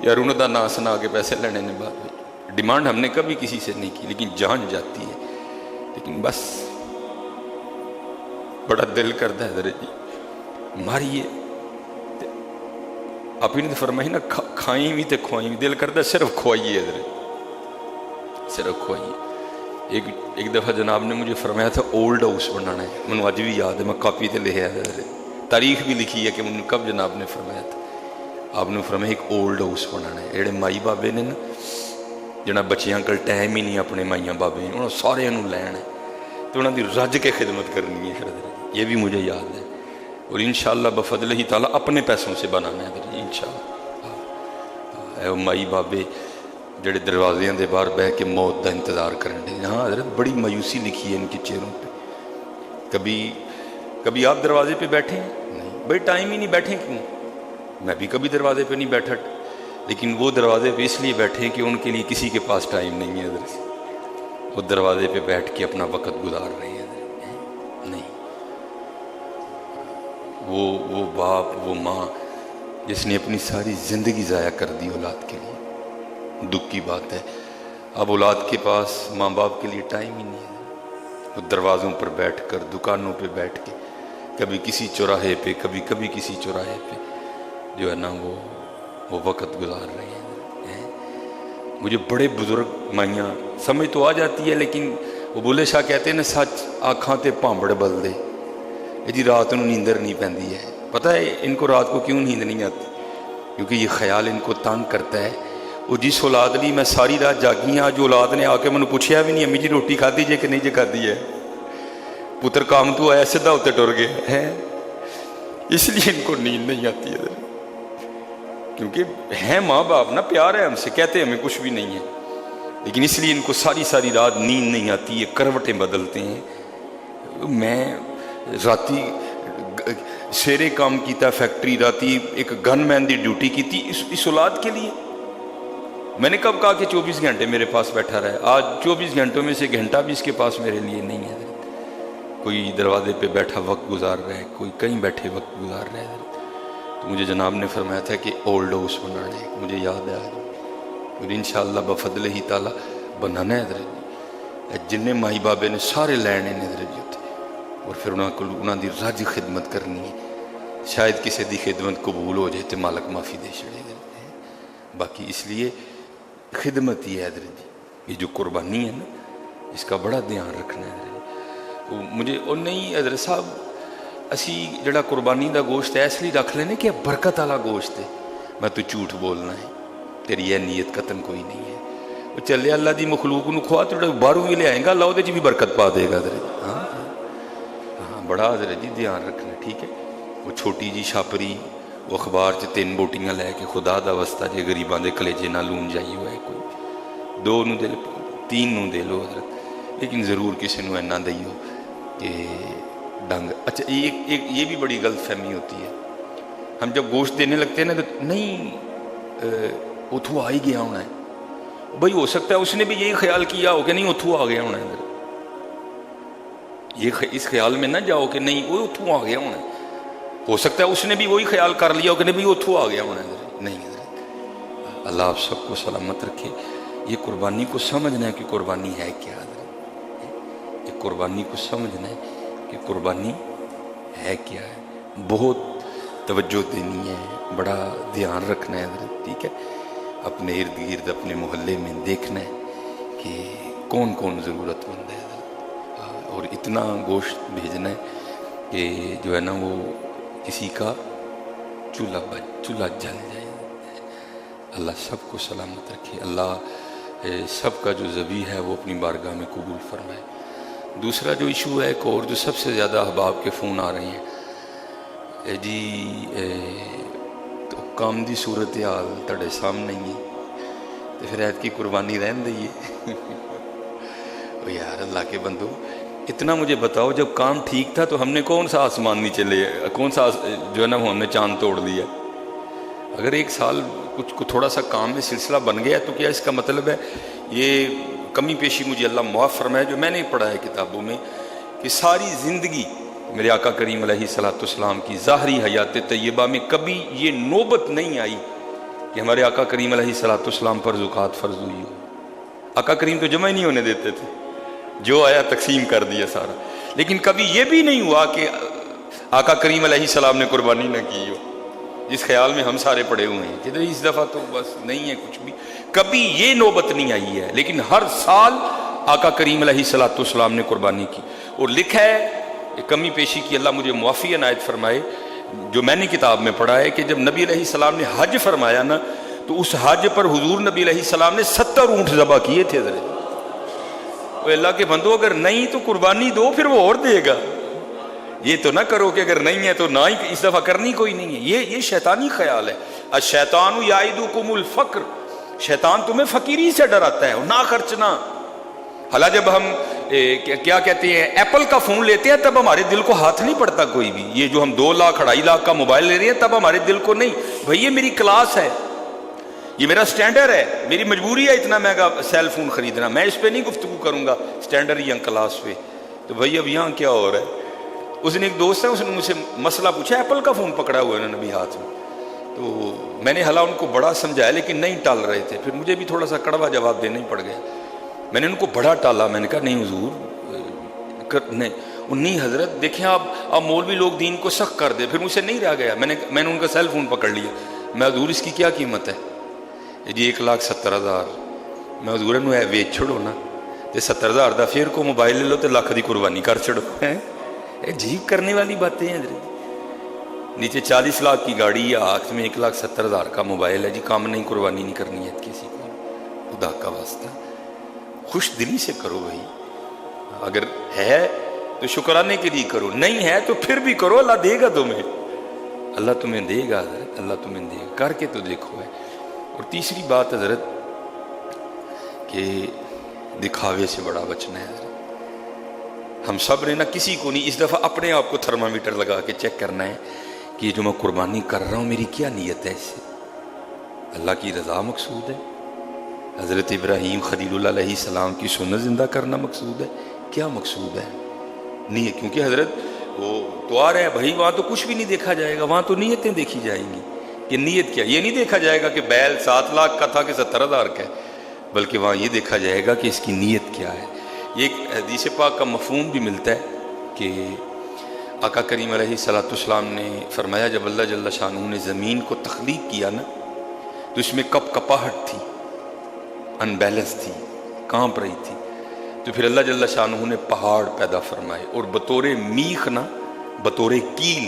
یار. انہوں دا نا سنا کے پیسے لینے نے بات ہوئی، ڈیمانڈ ہم نے کبھی کسی سے نہیں کی، لیکن جان جاتی ہے. لیکن بس بڑا دل کرتا ہے حضرت جی ماریے. آپ نے فرمائی نا کھائیں بھی تو کھوائیں بھی، دل کرتا ہے صرف کھوائیے حضرت، صرف کھوائیے. ایک دفعہ جناب نے مجھے فرمایا تھا اولڈ ہاؤس بنانا ہے، مجھے آج بھی یاد ہے، میں کاپی تے لکھا ہے، تاریخ بھی لکھی ہے کہ مجھے کب جناب نے فرمایا تھا آپ نے فرمایا ایک اولڈ ہاؤس بنانا ہے. جڑے مائی بابے نے نا جنا بچیاں کل ٹائم ہی نہیں اپنے مائیاں بابے انہوں سارے لین ہے تو انہوں کی رج کے خدمت کرنی ہے. یہ بھی مجھے یاد ہے اور انشاءاللہ بفضل ہی تعالیٰ اپنے پیسوں سے بنانا ہے انشاءاللہ. اے مائی بابے جڑے دروازے دے باہر بہ کے موت دا انتظار کرن دے. ہاں حضرت بڑی مایوسی لکھی ہے ان کے چہروں پہ. کبھی آپ دروازے پہ بیٹھے ہیں؟ نہیں بھائی ٹائم ہی نہیں. بیٹھے کیوں؟ میں بھی کبھی دروازے پہ نہیں بیٹھا, لیکن وہ دروازے پہ اس لیے بیٹھے کہ ان کے لیے کسی کے پاس ٹائم نہیں ہے. حضرت وہ دروازے پہ بیٹھ کے اپنا وقت گزار رہے ہیں. نہیں وہ باپ وہ ماں جس نے اپنی ساری زندگی ضائع کر دی اولاد کے لیے. دکھ کی بات ہے اب اولاد کے پاس ماں باپ کے لیے ٹائم ہی نہیں ہے. وہ دروازوں پر بیٹھ کر دکانوں پہ بیٹھ کے کبھی کسی چوراہے پہ کبھی کسی چوراہے پہ جو ہے نا وہ وقت گزار رہے ہیں. مجھے بڑے بزرگ مائیاں سمجھ تو آ جاتی ہے, لیکن وہ بولے شاہ کہتے ہیں نا سچ آنکھاں تے پانبڑ بل دے. جی رات کو نیندر نہیں پہنتی ہے. پتہ ہے ان کو رات کو کیوں نیند نہیں آتی؟ کیونکہ یہ خیال ان کو تنگ کرتا ہے. وہ جس اولاد لی میں ساری رات جاگی ہاں, جو اولاد نے آ کے مجھے پوچھا بھی نہیں امی جی روٹی کھادی جے کہ نہیں جے کھادی ہے, پتر کام تو آیا سیدھا اتنے ٹر گئے ہیں. اس لیے ان کو نیند نہیں آتی ہے, کیونکہ ہیں ماں باپ نا, پیار ہے ہم سے, کہتے ہیں ہمیں کچھ بھی نہیں ہے, لیکن اس لیے ان کو ساری رات نیند نہیں آتی ہے, کروٹیں بدلتے ہیں. میں راتی سیرے کام کیتا فیکٹری, راتی ایک گن مین دی ڈیوٹی کی تھی اس اولاد کے لیے. میں نے کب کہا کہ 24 گھنٹے میرے پاس بیٹھا رہے؟ آج 24 گھنٹوں میں سے گھنٹہ بھی اس کے پاس میرے لیے نہیں ہے. کوئی دروازے پہ بیٹھا وقت گزار رہا ہے, کوئی کہیں بیٹھے وقت گزار رہا ہے. تو مجھے جناب نے فرمایا تھا کہ اولڈ ہاؤس بنانا ہے, مجھے یاد ہے آج, اور انشاءاللہ بفضل ہی تعالیٰ بنانا ہے. حضرت جن مائی بابے نے سارے لینے نے حضرت جی ہوتے, اور پھر انہوں دی رج خدمت کرنی ہے. شاید کسی دی خدمت قبول ہو جائے تو مالک معافی دے چھڑے. باقی اس لیے خدمت ہی ہے حضرت جی. یہ جو قربانی ہے نا اس کا بڑا دھیان رکھنا ہے حضرت. مجھے اور نہیں حضرت صاحب اسی جڑا قربانی دا گوشت ہے اس لیے رکھ لینے کہ برکت والا گوشت ہے. میں تو جھوٹ بولنا ہے, تیری یہ نیت قطن کوئی نہیں ہے. وہ چلے اللہ دی مخلوق نو کھوا تو باہروں بھی لے آئیں گا, اللہ وہ بھی برکت پا دے گا حضرت. ہاں بڑا حضرت جی دھیان رکھنا, ٹھیک ہے. وہ چھوٹی جی چھاپری وہ اخبار چ 3 بوٹیاں لے کے خدا دا واسطہ جے غریباں دے کلیجے نہ لون جائی ہوئے, کوئی 2 نو دے لو 3 نو دے لو حضرت, لیکن ضرور کسی نو اینا دئیو کہ ڈنگ. اچھا یہ بھی بڑی غلط فہمی ہوتی ہے. ہم جب گوشت دینے لگتے ہیں نا تو نہیں اتھو آ ہی گیا ہونا ہے. بھائی ہو سکتا ہے اس نے بھی یہی خیال کیا ہو کہ نہیں اتھو آ گیا ہونا ہے. یہ اس خیال میں نہ جاؤ کہ نہیں وہ اتھو آ گیا ہونا ہے. ہو سکتا ہے اس نے بھی وہی خیال کر لیا ہو کہ نہیں بھی اتھو آ گیا ہونا ہے. نہیں حضرت, اللہ آپ سب کو سلامت رکھے. یہ قربانی کو سمجھنا ہے کہ قربانی ہے کیا حضرت. یہ قربانی کو سمجھنا ہے کہ قربانی ہے کیا ہے. بہت توجہ دینی ہے, بڑا دھیان رکھنا ہے حضرت, ٹھیک ہے. اپنے ارد گرد اپنے محلے میں دیکھنا ہے کہ کون کون ضرورت مند ہے حضرت, اور اتنا گوشت بھیجنا ہے کہ جو ہے نا وہ کسی کا چولہا جل جائے. اللہ سب کو سلامت رکھے. اللہ سب کا جو ذبیح ہے وہ اپنی بارگاہ میں قبول فرمائے. دوسرا جو ایشو ہے ایک اور جو سب سے زیادہ احباب کے فون آ رہے ہیں جی, تو کام دی صورتحال تڑے سامنے ہی تو پھر عید کی قربانی رہن دئیے. یار اللہ کے بندو اتنا مجھے بتاؤ, جب کام ٹھیک تھا تو ہم نے کون سا آسمان نہیں چلے, کون سا جو ہے نا ہم نے چاند توڑ دیا. اگر ایک سال کچھ تھوڑا سا کام میں سلسلہ بن گیا تو کیا اس کا مطلب ہے یہ کمی پیشی مجھے اللہ معاف فرمائے جو میں نے پڑھا ہے کتابوں میں کہ ساری زندگی میرے آقا کریم علیہ السلام کی ظاہری حیات طیبہ میں کبھی یہ نوبت نہیں آئی کہ ہمارے آقا کریم علیہ السلام پر زکوٰۃ فرض ہوئی ہو. آقا کریم تو جمع ہی نہیں ہونے دیتے تھے, جو آیا تقسیم کر دیا سارا. لیکن کبھی یہ بھی نہیں ہوا کہ آقا کریم علیہ السلام نے قربانی نہ کی ہو, جس خیال میں ہم سارے پڑے ہوئے ہیں کہ اس دفعہ تو بس نہیں ہے کچھ بھی. کبھی یہ نوبت نہیں آئی ہے, لیکن ہر سال آقا کریم علیہ السلام نے قربانی کی. اور لکھا ہے کمی پیشی کی اللہ مجھے معافی عنایت فرمائے, جو میں نے کتاب میں پڑھا ہے کہ جب نبی علیہ السلام نے حج فرمایا نا تو اس حج پر حضور نبی علیہ السلام نے 70 اونٹ ذبح کیے تھے حضرت۔ وہ اللہ کے بندو اگر نہیں تو قربانی دو، پھر وہ اور دے گا، یہ تو نہ کرو کہ اگر نہیں ہے تو نہ ہی، اس دفعہ کرنی کوئی نہیں ہے۔ یہ شیطانی خیال ہے۔ الشیطان یعدکم الفقر، شیطان تمہیں فقیری سے ڈراتا ہے، نہ خرچنا۔ حالانکہ جب ہم کیا کہتے ہیں ایپل کا فون لیتے ہیں تب ہمارے دل کو ہاتھ نہیں پڑتا کوئی بھی۔ یہ جو ہم 2 لاکھ 2.5 لاکھ کا موبائل لے رہے ہیں تب ہمارے دل کو نہیں، بھائی یہ میری کلاس ہے، یہ میرا سٹینڈرڈ ہے، میری مجبوری ہے اتنا مہنگا سیل فون خریدنا، میں اس پہ نہیں گفتگو کروں گا سٹینڈرڈ یا کلاس پہ۔ تو بھائی اب یہاں کیا ہو رہا ہے؟ اس دن ایک دوست ہے، اس نے مجھ سے مسئلہ پوچھا، ایپل کا فون پکڑا ہوا ہے انہوں نے بھی ہاتھ میں، تو میں نے حالانکہ ان کو بڑا سمجھایا لیکن نہیں ٹال رہے تھے، پھر مجھے بھی تھوڑا سا کڑوا جواب دینا ہی پڑ گیا۔ میں نے ان کو بڑا ٹالا، میں نے کہا نہیں حضور نہیں حضرت، دیکھیں آپ مولوی لوگ دین کو سخت کر دے، پھر مجھ سے نہیں رہ گیا، میں نے ان کا سیل فون پکڑ لیا، میں حضور اس کی کیا قیمت ہے؟ جی 1,70,000۔ میں حضور نو ہے ویچ چھوڑو نا، تے 70,000 دا پھر کو موبائل لے لو تے لاکھ دی قربانی کر چھڑو۔ عجیب کرنے والی باتیں ہیں حضرت۔ نیچے 40 لاکھ کی گاڑی یا ہاتھ میں 1,70,000 کا موبائل ہے، جی کام نہیں، قربانی نہیں کرنی ہے کسی کو، خدا کا واسطہ خوش دلی سے کرو بھائی، اگر ہے تو شکرانے کے لیے کرو، نہیں ہے تو پھر بھی کرو، اللہ دے گا تمہیں، اللہ تمہیں دے گا حضرت، اللہ تمہیں دے گا، کر کے تو دیکھو ہے۔ اور تیسری بات حضرت کہ دکھاوے سے بڑا بچنا ہے حضرت۔ ہم سب نے نہ کسی کو نہیں، اس دفعہ اپنے آپ کو تھرمامیٹر لگا کے چیک کرنا ہے کہ یہ جو میں قربانی کر رہا ہوں میری کیا نیت ہے، اس سے اللہ کی رضا مقصود ہے، حضرت ابراہیم خلیل اللہ علیہ السلام کی سنت زندہ کرنا مقصود ہے، کیا مقصود ہے؟ نہیں، کیونکہ حضرت وہ تو آ رہا ہے بھائی، وہاں تو کچھ بھی نہیں دیکھا جائے گا، وہاں تو نیتیں دیکھی جائیں گی کہ نیت کیا، یہ نہیں دیکھا جائے گا کہ بیل 7 لاکھ کا تھا کہ 70,000 کا ہے، بلکہ وہاں یہ دیکھا جائے گا کہ اس کی نیت کیا ہے۔ یہ ایک حدیث پاک کا مفہوم بھی ملتا ہے کہ آقا کریم علیہ السلام نے فرمایا جب اللہ جل شانہ نے زمین کو تخلیق کیا نا تو اس میں کپ کپاہٹ تھی، ان بیلنس تھی، کانپ رہی تھی، تو پھر اللہ جل شانہ نے پہاڑ پیدا فرمائے اور بطور میخ نہ بطور کیل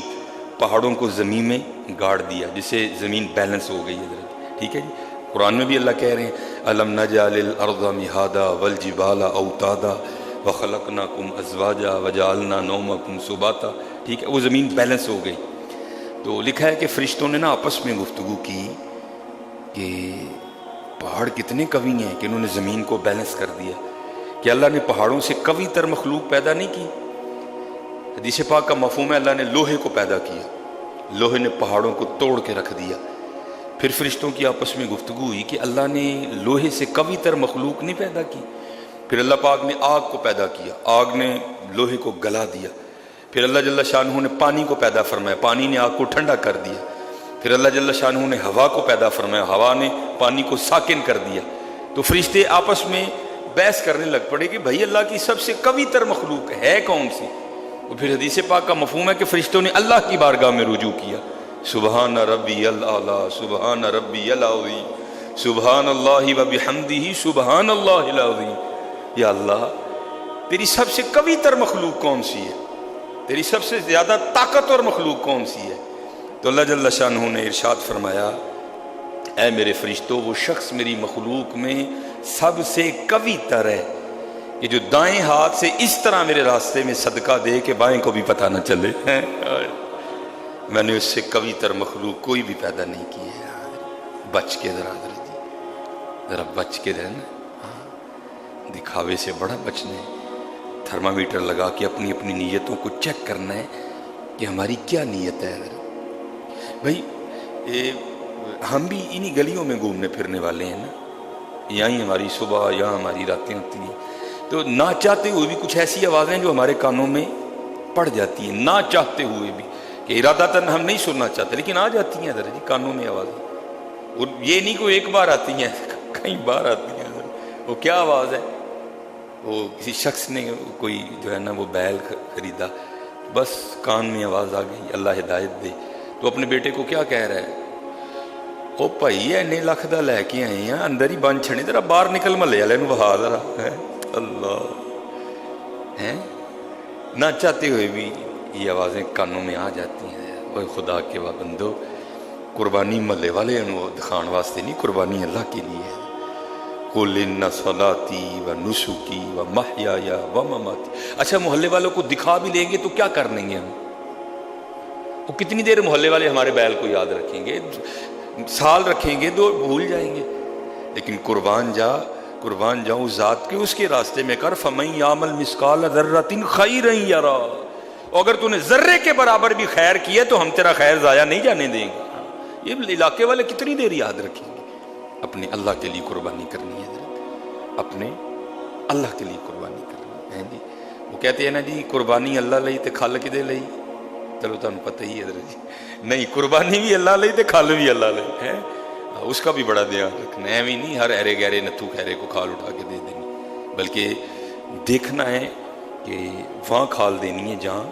پہاڑوں کو زمین میں گاڑ دیا، جس سے زمین بیلنس ہو گئی حضرت، ٹھیک ہے جی۔ قرآن میں بھی اللہ کہہ رہے ہیں الم نجعل الارض مہادا والجبال اوتادا وخلقناکم ازواجا وجعلنا نومکم سباتا، ٹھیک ہے، وہ زمین بیلنس ہو گئی۔ تو لکھا ہے کہ فرشتوں نے نا آپس میں گفتگو کی کہ پہاڑ کتنے قوی ہیں کہ انہوں نے زمین کو بیلنس کر دیا، کہ اللہ نے پہاڑوں سے قوی تر مخلوق پیدا نہیں کی۔ حدیث پاک کا مفہوم ہے اللہ نے لوہے کو پیدا کیا، لوہے نے پہاڑوں کو توڑ کے رکھ دیا۔ پھر فرشتوں کی آپس میں گفتگو ہوئی کہ اللہ نے لوہے سے قوی تر مخلوق نہیں پیدا کی۔ پھر اللہ پاک نے آگ کو پیدا کیا، آگ نے لوہے کو گلا دیا۔ پھر اللہ جل شانہ نے پانی کو پیدا فرمایا، پانی نے آگ کو ٹھنڈا کر دیا۔ پھر اللہ جل شانہ نے ہوا کو پیدا فرمایا، ہوا نے پانی کو ساکن کر دیا۔ تو فرشتے آپس میں بحث کرنے لگ پڑے کہ بھائی اللہ کی سب سے قوی تر مخلوق ہے کون سی؟ اور پھر حدیث پاک کا مفہوم ہے کہ فرشتوں نے اللہ کی بارگاہ میں رجوع کیا، سبحان ربی الاعلی، سبحان ربی العظیم، سبحان اللہ و بحمدہ، سبحان اللہ العظیم۔ یا اللہ تیری سب سے قوی تر مخلوق کون سی ہے، تیری سب سے زیادہ طاقتور مخلوق کون سی ہے؟ تو اللہ جل شانہ نے ارشاد فرمایا اے میرے فرشتوں، وہ شخص میری مخلوق میں سب سے قوی تر ہے کہ جو دائیں ہاتھ سے اس طرح میرے راستے میں صدقہ دے کہ بائیں کو بھی پتہ نہ چلے۔ میں نے اس سے قوی تر مخلوق کوئی بھی پیدا نہیں کی ہے۔ بچ کے ذرا بچ کے رہنا، دکھاوے سے بڑا بچنا ہے۔ تھرمامیٹر لگا کے اپنی اپنی نیتوں کو چیک کرنا ہے کہ ہماری کیا نیت ہے۔ بھائی ہم بھی انہی گلیوں میں گھومنے پھرنے والے ہیں نا، یہاں ہی ہماری صبح، یہاں ہماری راتیں ہوتی ہیں، تو نہ چاہتے ہوئے بھی کچھ ایسی آوازیں جو ہمارے کانوں میں پڑ جاتی ہیں، نہ چاہتے ہوئے بھی، کہ ارادتاً ہم نہیں سننا چاہتے لیکن آ جاتی ہیں ذرا جی کانوں میں آوازیں۔ اور یہ نہیں کوئی ایک بار آتی ہیں، کئی بار آتی ہیں۔ وہ کیا آواز ہے؟ وہ کسی شخص نے کوئی جو ہے نا وہ بیل خریدا، بس کان میں آواز آ گئی اللہ ہدایت دے، تو اپنے بیٹے کو کیا کہہ رہا ہے؟ او بھائی اینے لکھ دا لے کے آئے ہیں، اندر ہی بن چھڑے، ذرا باہر نکل محلے والے نوں وہا ذرا۔ اللہ ہے، نہ چاہتے ہوئے بھی یہ آوازیں کانوں میں آ جاتی ہیں۔ اور خدا کے بندو قربانی محلے والے دکھان واسطے نہیں، قربانی اللہ کے لیے ہے. قل ان صلاتی و نسکی و محیای و مماتی. اچھا محلے والوں کو دکھا بھی لیں گے تو کیا کر لیں گے ہم؟ وہ کتنی دیر محلے والے ہمارے بیل کو یاد رکھیں گے؟ سال رکھیں گے تو بھول جائیں گے. لیکن قربان جاؤں ذات کے اس کے راستے میں کر. فمن یعمل مثقال ذرۃ خیرا یرا. اگر تو نے ذرے کے برابر بھی خیر کیا تو ہم تیرا خیر ضائع نہیں جانے دیں گے. یہ علاقے والے کتنی دیر یاد رکھیں گے؟ اپنے اللہ کے لیے قربانی کرنی ہے حضرت، اپنے اللہ کے لیے قربانی کرنی ہے جی. وہ کہتے ہیں نا جی قربانی اللہ لئی تے کھل کدے لئی. چلو تمہیں پتہ ہی ہے حضرت جی، نہیں قربانی بھی اللہ لئی تے کھل بھی اللہ لئی ہے. اس کا بھی بڑا دھیان رکھنا ہے. ایویں نہیں ہر ایرے گہرے نتھو خیرے کو کھال اٹھا کے دے دینی، بلکہ دیکھنا ہے کہ وہاں کھال دینی ہے جہاں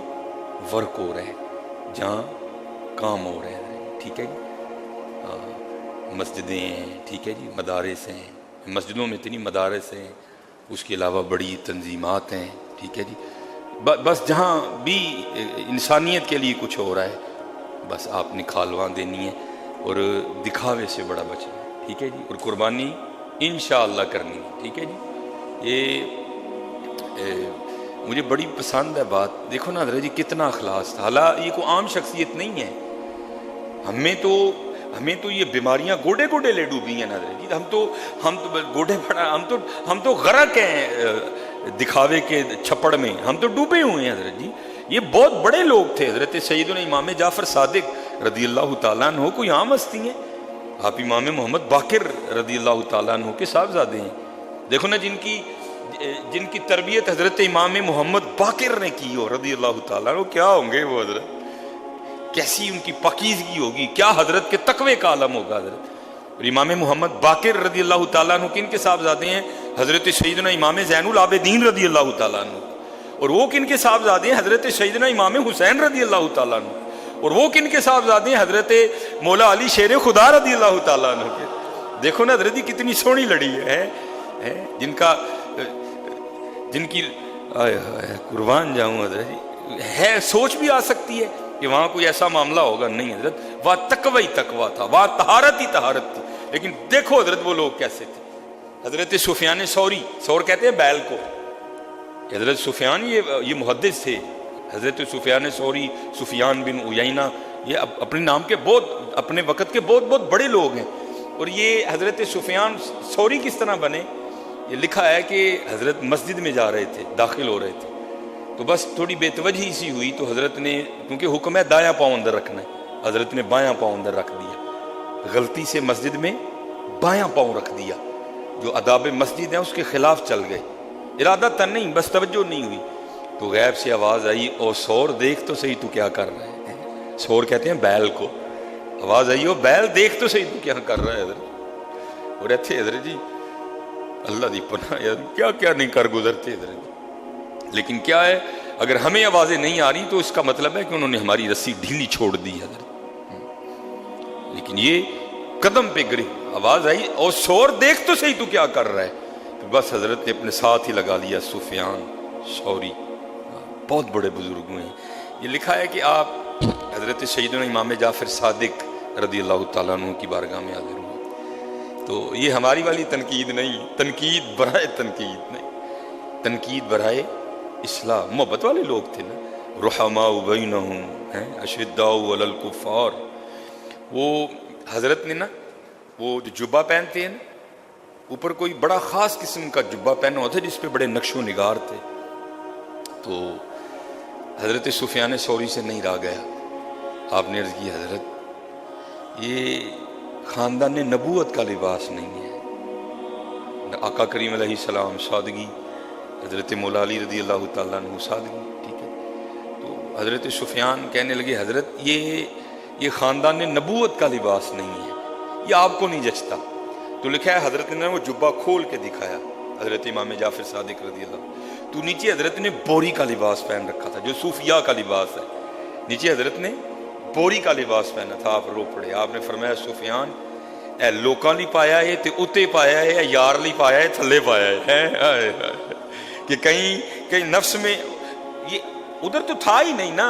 ورک ہو رہا ہے، جہاں کام ہو رہا ہے. ٹھیک ہے جی. مسجدیں ہیں، ٹھیک ہے جی، مدارس ہیں. مسجدوں میں اتنی مدارس ہیں، اس کے علاوہ بڑی تنظیمات ہیں. ٹھیک ہے جی. بس جہاں بھی انسانیت کے لیے کچھ ہو رہا ہے بس آپ نے کھالواں دینی ہے اور دکھاوے سے بڑا بچنا ہے. ٹھیک ہے جی. اور قربانی انشاءاللہ کرنی ہے. ٹھیک ہے جی. یہ مجھے بڑی پسند ہے بات. دیکھو نا حضرت جی کتنا اخلاص تھا. حالانکہ یہ کوئی عام شخصیت نہیں ہے. ہمیں تو یہ بیماریاں گوڑے گوڑے لے ڈوبی ہیں حضرت جی. ہم تو گوڑے پڑا، ہم تو غرق ہیں دکھاوے کے چھپڑ میں. ہم تو ڈوبے ہوئے ہیں حضرت جی. یہ بہت بڑے لوگ تھے حضرت سیدنا امام جعفر صادق رضی اللہ تعالیٰ عنہ. کوئی عام ہستی ہیں؟ آپ امام محمد باقر رضی اللہ تعالیٰ عنہ کے صاحبزادے ہیں. دیکھو نا جن کی تربیت حضرت امام محمد باقر نے کی ہو رضی اللہ تعالیٰ عنہ، کیا ہوں گے وہ حضرت؟ کیسی ان کی پاکیزگی ہوگی، کیا حضرت کے تقوی کا عالم ہوگا حضرت. اور امام محمد باقر رضی اللہ تعالیٰ عنہ کن کے صاحبزادے ہیں؟ حضرت سیدنا امام زین العابدین رضی اللہ تعالیٰ عنہ. اور وہ کن کے صاحبزادے ہیں؟ حضرت سیدنا امام حسین رضی اللہ تعالیٰ عنہ. اور وہ کن کے صاحبزادے ہیں؟ حضرت مولا علی شیر خدا رضی اللہ تعالیٰ عنہ کے. دیکھو نا حضرت جی کتنی سونی لڑی ہے جن کی قربان جاؤں حضرت جی. ہے سوچ بھی آ سکتی ہے کہ وہاں کوئی ایسا معاملہ ہوگا؟ نہیں حضرت، وہاں تقوی تھا، وہاں طہارت ہی طہارت تھی. لیکن دیکھو حضرت وہ لوگ کیسے تھے. حضرت سفیان ثوری، ثور کہتے ہیں بیل کو. حضرت سفیان یہ محدث تھے. حضرت سفیان ثوری، سفیان بن عیینہ، یہ اپنے نام کے اپنے وقت کے بہت بڑے لوگ ہیں. اور یہ حضرت سفیان ثوری کس طرح بنے؟ یہ لکھا ہے کہ حضرت مسجد میں جا رہے تھے، داخل ہو رہے تھے، تو بس تھوڑی بے توجہی سی ہوئی تو حضرت نے، کیونکہ حکم ہے دایاں پاؤں اندر رکھنا ہے، حضرت نے بایاں پاؤں اندر رکھ دیا. غلطی سے مسجد میں بایاں پاؤں رکھ دیا، جو آداب مسجد ہیں اس کے خلاف چل گئے. ارادہ تن نہیں، بس توجہ نہیں ہوئی. تو غیب سے آواز آئی، او سور دیکھ تو صحیح تو کیا کر رہا ہے. سور کہتے ہیں بیل کو. آواز آئی، او بیل دیکھ تو صحیح تو کیا کر رہا ہے حضرت. اور ایتھے حضرت جی اللہ دی پناہ یار کیا کیا نہیں کر گزرتے حضرت جی. لیکن کیا ہے، اگر ہمیں آوازیں نہیں آ رہی تو اس کا مطلب ہے کہ انہوں نے ہماری رسی ڈھیلی چھوڑ دی حضرت. لیکن یہ قدم پہ گری، آواز آئی، اور سور دیکھ تو صحیح تو کیا کر رہا ہے. پھر بس حضرت نے اپنے ساتھ ہی لگا لیا سفیان ثوری. بہت بڑے بزرگ ہوئے ہیں. یہ لکھا ہے کہ آپ حضرت سیدنا امام جعفر صادق رضی اللہ تعالیٰ عنہ کی بارگاہ میں حاضر ہوئے. تو یہ ہماری والی تنقید نہیں، تنقید برائے تنقید نہیں، تنقید برائے اصلاح. محبت والے لوگ تھے نا. رحماء بینہم اشداء علی الکفار. وہ حضرت نے نا وہ جو جبہ پہنتے ہیں نا، اوپر کوئی بڑا خاص قسم کا جبہ پہنا ہوتا ہے جس پہ بڑے نقش و نگار تھے. تو حضرت سفیان ثوری سے نہیں رہا گیا. آپ نے عرض کی حضرت یہ خاندان نبوت کا لباس نہیں ہے. آقا کریم علیہ السلام سادگی، حضرت مولا علی رضی اللہ تعالیٰ عنہ سادگی. ٹھیک ہے. تو حضرت سفیان کہنے لگے حضرت یہ خاندان نبوت کا لباس نہیں ہے، یہ آپ کو نہیں جچتا. تو لکھا ہے حضرت نے وہ جبہ کھول کے دکھایا حضرت امام جعفر صادق رضی اللہ. تو نیچے حضرت نے بوری کا لباس پہن رکھا تھا جو صوفیاء کا لباس ہے. نیچے حضرت نے بوری کا لباس پہنا تھا. آپ رو پڑے. آپ نے فرمایا سفیان اے لوکاں لی پایا ہے تے اتے پایا ہے، یار لی پایا ہے تھلے پایا ہے. کہ کہیں نفس میں یہ ادھر تو تھا ہی نہیں نا.